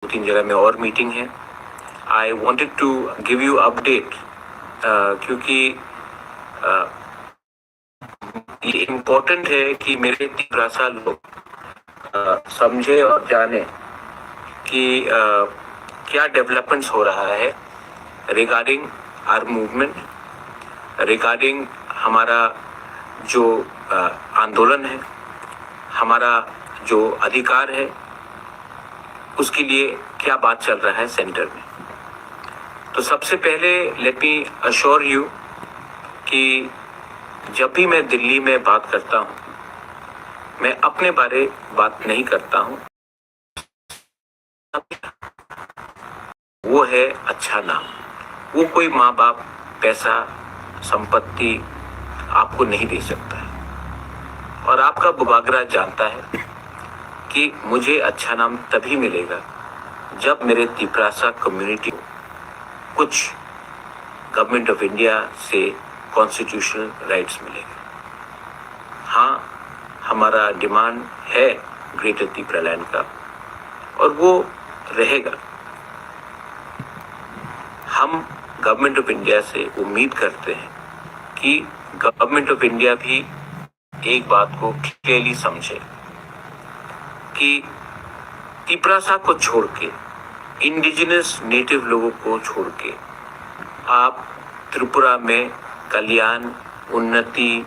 2-3 जगह में और मीटिंग है। I wanted to give you update क्योंकि ये इम्पोर्टेंट है कि मेरे 3 लोग समझे और जाने कि क्या डेवलपमेंट्स हो रहा है रिगार्डिंग आवर मूवमेंट, रिगार्डिंग हमारा जो आंदोलन है, हमारा जो अधिकार है, उसके लिए क्या बात चल रहा है सेंटर में। तो सबसे पहले लेट मी अश्योर यू कि जब भी मैं दिल्ली में बात करता हूँ, मैं अपने बारे बात नहीं करता हूँ। वो है अच्छा नाम। वो कोई माँ बाप, पैसा, संपत्ति आपको नहीं दे सकता है। और आपका बुबागरा जानता है कि मुझे अच्छा नाम तभी मिलेगा जब मेरे तिपरासा कम्युनिटी को कुछ गवर्नमेंट ऑफ इंडिया से कॉन्स्टिट्यूशनल राइट्स मिलेंगे। हाँ, हमारा डिमांड है ग्रेटर त्रिपुरा लैंड का और वो रहेगा। हम गवर्नमेंट ऑफ इंडिया से उम्मीद करते हैं कि गवर्नमेंट ऑफ इंडिया भी एक बात को क्लियरली समझे कि तिपरासा को छोड़ के, इंडिजिनस नेटिव लोगों को छोड़ के आप त्रिपुरा में कल्याण, उन्नति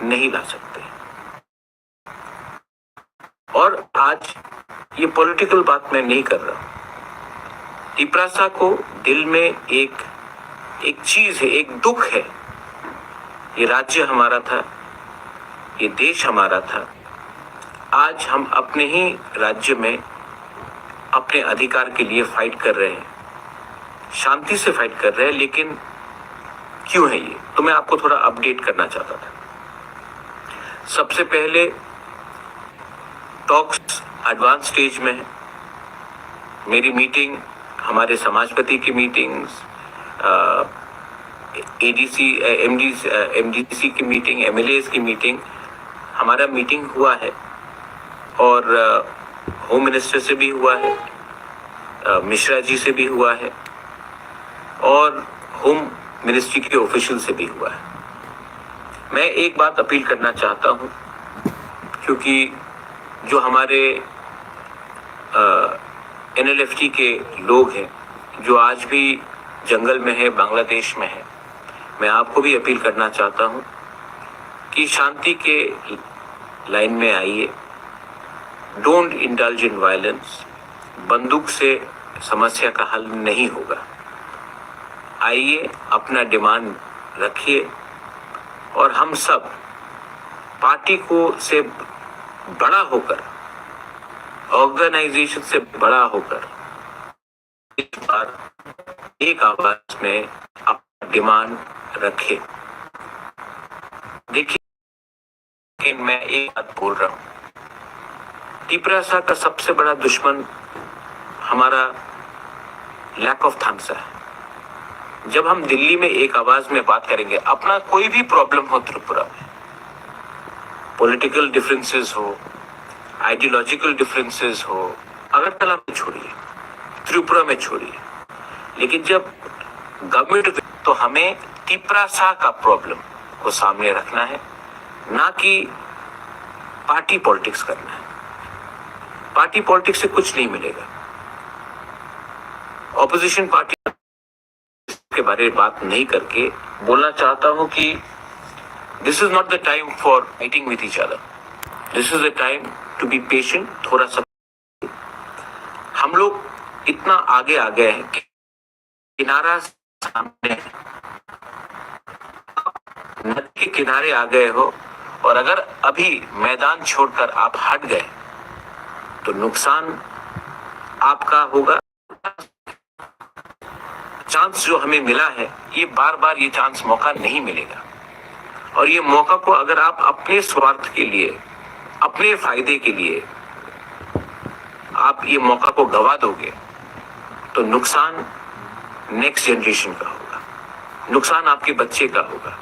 नहीं ला सकते। और आज ये पॉलिटिकल बात मैं नहीं कर रहा हूं। तिपरासा को दिल में एक चीज है, एक दुख है। ये राज्य हमारा था, ये देश हमारा था। आज हम अपने ही राज्य में अपने अधिकार के लिए फाइट कर रहे हैं, शांति से फाइट कर रहे हैं, लेकिन क्यों है ये? तो मैं आपको थोड़ा अपडेट करना चाहता था। सबसे पहले टॉक्स एडवांस स्टेज में है। मेरी मीटिंग, हमारे समाजपति की मीटिंग्स, एडीसी, एमडीसी की मीटिंग, एमएलएस की मीटिंग, हमारा मीटिंग हुआ है और होम मिनिस्टर से भी हुआ है, मिश्रा जी से भी हुआ है और होम मिनिस्ट्री के ऑफिशियल से भी हुआ है। मैं एक बात अपील करना चाहता हूं, क्योंकि जो हमारे NLFT के लोग हैं जो आज भी जंगल में है, बांग्लादेश में है, मैं आपको भी अपील करना चाहता हूं कि शांति के लाइन में आइए। Don't indulge in violence. बंदूक से समस्या का हल नहीं होगा। आइए, अपना डिमांड रखिए और हम सब पार्टी को से बड़ा होकर, ऑर्गेनाइजेशन से बड़ा होकर इस बार एक आवाज में अपना डिमांड रखे। देखिए, मैं एक बात बोल रहा हूं, तिपरासा का सबसे बड़ा दुश्मन हमारा लैक ऑफ थम्स है। जब हम दिल्ली में एक आवाज में बात करेंगे, अपना कोई भी प्रॉब्लम हो त्रिपुरा में, पॉलिटिकल डिफरेंसेस हो, आइडियोलॉजिकल डिफरेंसेस हो, अगरतला में छोड़िए, त्रिपुरा में छोड़िए, लेकिन जब गवर्नमेंट, तो हमें तिपरासा का प्रॉब्लम को सामने रखना है, ना कि पार्टी पॉलिटिक्स करना है। पार्टी पॉलिटिक्स से कुछ नहीं मिलेगा। ऑपोजिशन पार्टी के बारे में बात नहीं करके बोलना चाहता हूं कि this is not the time for fighting with each other. This is the time to be patient. थोड़ा सा हम लोग इतना आगे आ गए हैं कि किनारा सामने, नदी के किनारे आ गए हो और अगर अभी मैदान छोड़कर आप हट गए तो नुकसान आपका होगा। चांस जो हमें मिला है, ये बार बार ये चांस, मौका नहीं मिलेगा। और ये मौका को अगर आप अपने स्वार्थ के लिए, अपने फायदे के लिए आप ये मौका को गवा दोगे तो नुकसान नेक्स्ट जनरेशन का होगा, नुकसान आपके बच्चे का होगा।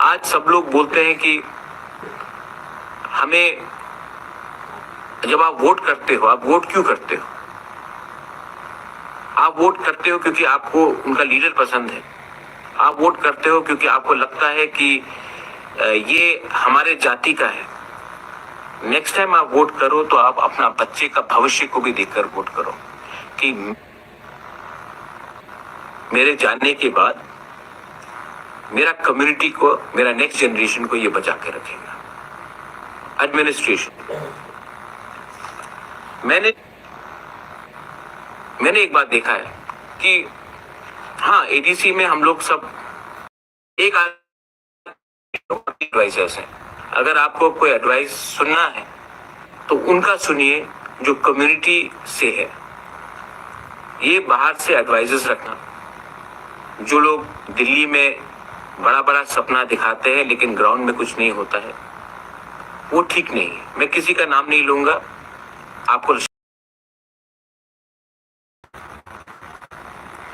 आज सब लोग बोलते हैं कि हमें जब आप वोट करते हो, आप वोट क्यों करते हो? आप वोट करते हो क्योंकि आपको उनका लीडर पसंद है। आप वोट करते हो क्योंकि आपको लगता है कि ये हमारे जाति का है। नेक्स्ट टाइम आप वोट करो तो आप अपना बच्चे का भविष्य को भी देखकर वोट करो कि मेरे जाने के बाद मेरा कम्युनिटी को, मेरा नेक्स्ट जनरेशन को ये बचा के रखेगा। एडमिनिस्ट्रेशन, मैंने एक बात देखा है कि हाँ, एडीसी में हम लोग सब एक एडवाइजर्स हैं। अगर आपको कोई एडवाइस सुनना है तो उनका सुनिए जो कम्युनिटी से है। ये बाहर से एडवाइजर्स रखना, जो लोग दिल्ली में बड़ा बड़ा सपना दिखाते हैं लेकिन ग्राउंड में कुछ नहीं होता है, वो ठीक नहीं है। मैं किसी का नाम नहीं लूंगा, आपको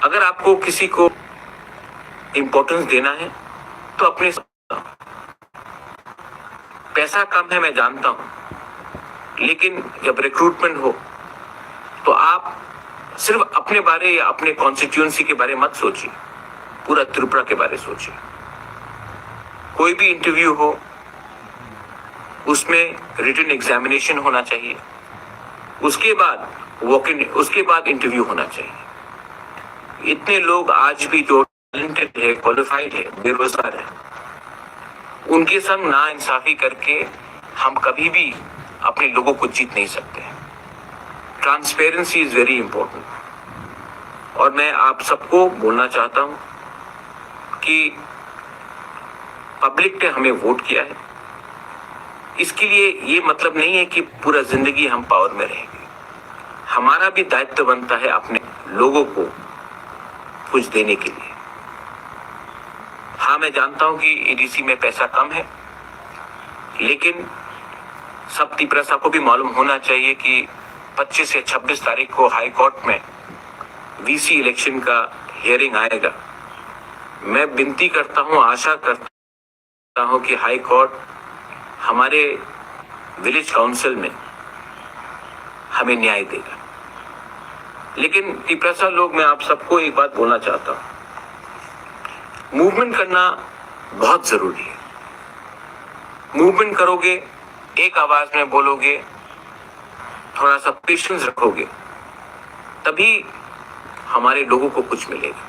अगर आपको किसी को इंपॉर्टेंस देना है तो अपने, पैसा कम है मैं जानता हूं, लेकिन जब रिक्रूटमेंट हो तो आप सिर्फ अपने बारे या अपने कॉन्स्टिट्यूएंसी के बारे मत सोचिए, पूरा त्रिपुरा के बारे सोचिए। कोई भी इंटरव्यू हो उसमें रिटन एग्जामिनेशन होना चाहिए, उसके बाद वॉक इन, उसके बाद इंटरव्यू होना चाहिए। इतने लोग आज भी जो टैलेंटेड है, क्वालिफाइड है, बेरोजगार है, उनके संग नाइंसाफी करके हम कभी भी अपने लोगों को जीत नहीं सकते। Transparency is very important. और मैं आप सबको बोलना चाहता हूं कि पब्लिक ने हमें वोट किया है, इसके लिए ये मतलब नहीं है कि पूरा जिंदगी हम पावर में रहेंगे। हमारा भी दायित्व बनता है अपने लोगों को कुछ देने के लिए। हाँ, मैं जानता हूं कि एडीसी में पैसा कम है, लेकिन सब त्रिपुरा को भी मालूम होना चाहिए कि 25 से 26 तारीख को हाई कोर्ट में वीसी इलेक्शन का हियरिंग आएगा। मैं विनती करता हूं, आशा करता हूं कि हाई कोर्ट हमारे विलेज काउंसिल में हमें न्याय देगा। लेकिन त्रिपुरा लोग, मैं आप सबको एक बात बोलना चाहता हूं, मूवमेंट करना बहुत जरूरी है। मूवमेंट करोगे, एक आवाज में बोलोगे, थोड़ा सा पेशेंस रखोगे, तभी हमारे लोगों को कुछ मिलेगा।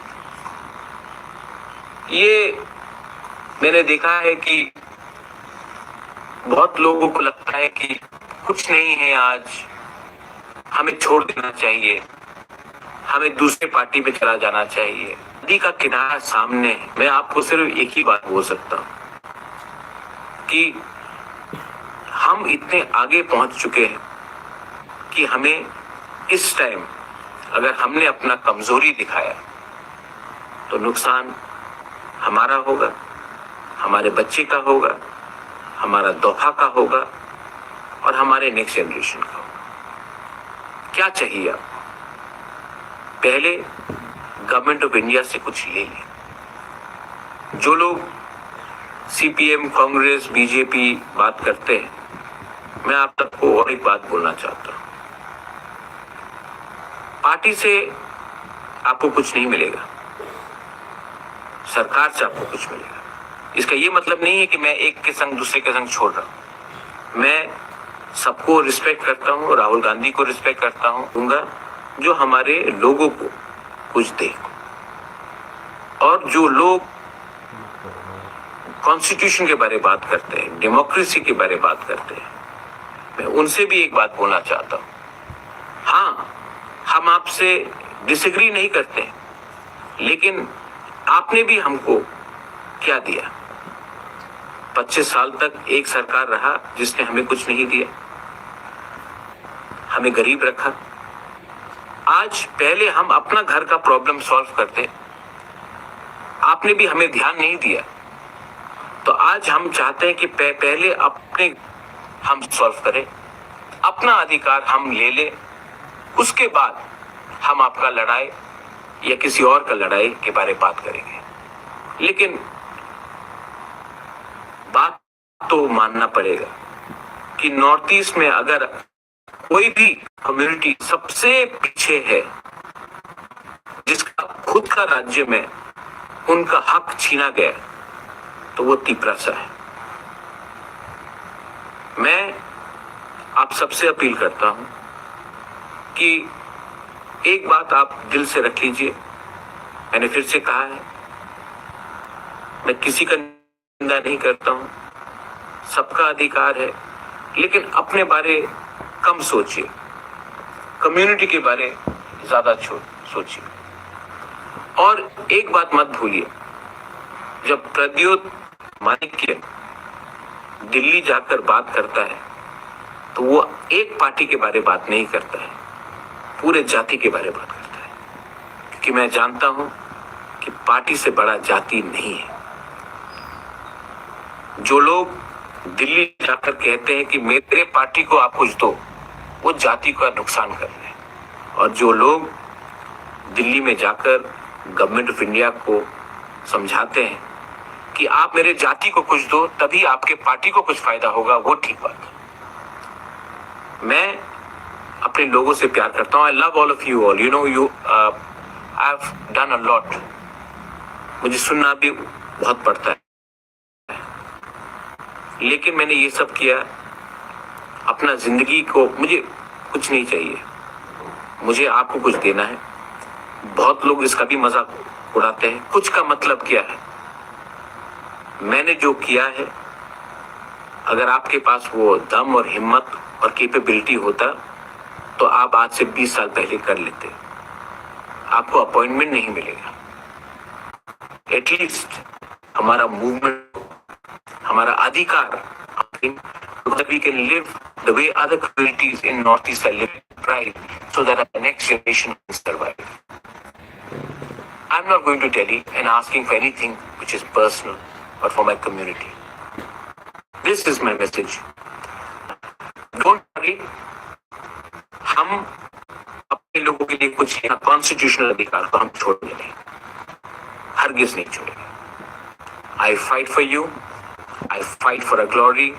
ये मैंने देखा है कि बहुत लोगों को लगता है कि कुछ नहीं है, आज हमें छोड़ देना चाहिए, हमें दूसरे पार्टी में चला जाना चाहिए। नदी का किनारा सामने है। मैं आपको सिर्फ एक ही बात बोल सकता हूं कि हम इतने आगे पहुंच चुके हैं कि हमें इस टाइम अगर हमने अपना कमजोरी दिखाया तो नुकसान हमारा होगा, हमारे बच्चे का होगा, हमारा दोहा का होगा और हमारे नेक्स्ट जनरेशन का होगा। क्या चाहिए आप? पहले गवर्नमेंट ऑफ इंडिया से कुछ ले लें। जो लोग सीपीएम, कांग्रेस, बीजेपी बात करते हैं, मैं आप सबको और एक बात बोलना चाहता हूं, पार्टी से आपको कुछ नहीं मिलेगा, सरकार से आपको कुछ मिलेगा। इसका ये मतलब नहीं है कि मैं एक के संग दूसरे के संग छोड़ रहा हूं। मैं सबको रिस्पेक्ट करता हूं, राहुल गांधी को रिस्पेक्ट करता हूं, दूंगा जो हमारे लोगों को कुछ दे। और जो लोग कॉन्स्टिट्यूशन के बारे में बात करते हैं, डेमोक्रेसी के बारे में बात करते हैं, मैं उनसे भी एक बात बोलना चाहता हूं। हाँ, हम आपसे डिसएग्री नहीं करते, लेकिन आपने भी हमको क्या दिया? 25 साल तक एक सरकार रहा जिसने हमें कुछ नहीं दिया, हमें गरीब रखा। आज पहले हम अपना घर का प्रॉब्लम सॉल्व करते, आपने भी हमें ध्यान नहीं दिया। तो आज हम चाहते हैं कि पहले अपने हम सॉल्व करें, अपना अधिकार हम ले लें, उसके बाद हम आपका लड़ाई या किसी और का लड़ाई के बारे में बात करेंगे। लेकिन बात तो मानना पड़ेगा कि नॉर्थ ईस्ट में अगर कोई भी कम्युनिटी सबसे पीछे है जिसका खुद का राज्य में उनका हक छीना गया, तो वो तिपरासा है। मैं आप सबसे अपील करता हूं कि एक बात आप दिल से रख लीजिए। मैंने फिर से कहा है, मैं किसी का निंदा नहीं करता हूं, सबका अधिकार है, लेकिन अपने बारे कम सोचिए, कम्युनिटी के बारे ज्यादा सोचिए। और एक बात मत भूलिए, जब प्रद्योत माणिक्य दिल्ली जाकर बात करता है तो वो एक पार्टी के बारे बात नहीं करता है, पूरे जाति के बारे बात करता है, क्योंकि मैं जानता हूं कि पार्टी से बड़ा जाति नहीं है। जो लोग दिल्ली जाकर कहते हैं कि मेरे पार्टी को आप कुछ दो, वो जाति का नुकसान कर रहे हैं। और जो लोग दिल्ली में जाकर गवर्नमेंट ऑफ इंडिया को समझाते हैं कि आप मेरे जाति को कुछ दो तभी आपके पार्टी को कुछ फायदा होगा, वो ठीक बात है। मैं अपने लोगों से प्यार करता हूं। I love all of you all, you know, I have done a lot. मुझे सुनना भी बहुत पड़ता है, लेकिन मैंने ये सब किया अपना जिंदगी को, मुझे कुछ नहीं चाहिए, मुझे आपको कुछ देना है। बहुत लोग इसका भी मजाक उड़ाते हैं, कुछ का मतलब क्या है। मैंने जो किया है, अगर आपके पास वो दम और हिम्मत और कैपेबिलिटी होता तो आप आज से 20 साल पहले कर लेते। आपको अपॉइंटमेंट नहीं मिलेगा, एटलीस्ट हमारा मूवमेंट, हमारा अधिकार, we can live the way other communities in Northeast are living, right? So that our next generation can survive. I'm not going to Delhi and asking for anything which is personal, but for my community. This is my message. Don't worry. हम अपने लोगों के लिए कुछ constitutional अधिकार को हम छोड़ेंगे नहीं, हरगिज नहीं छोड़ेंगे। I fight for you. I fight for our glory.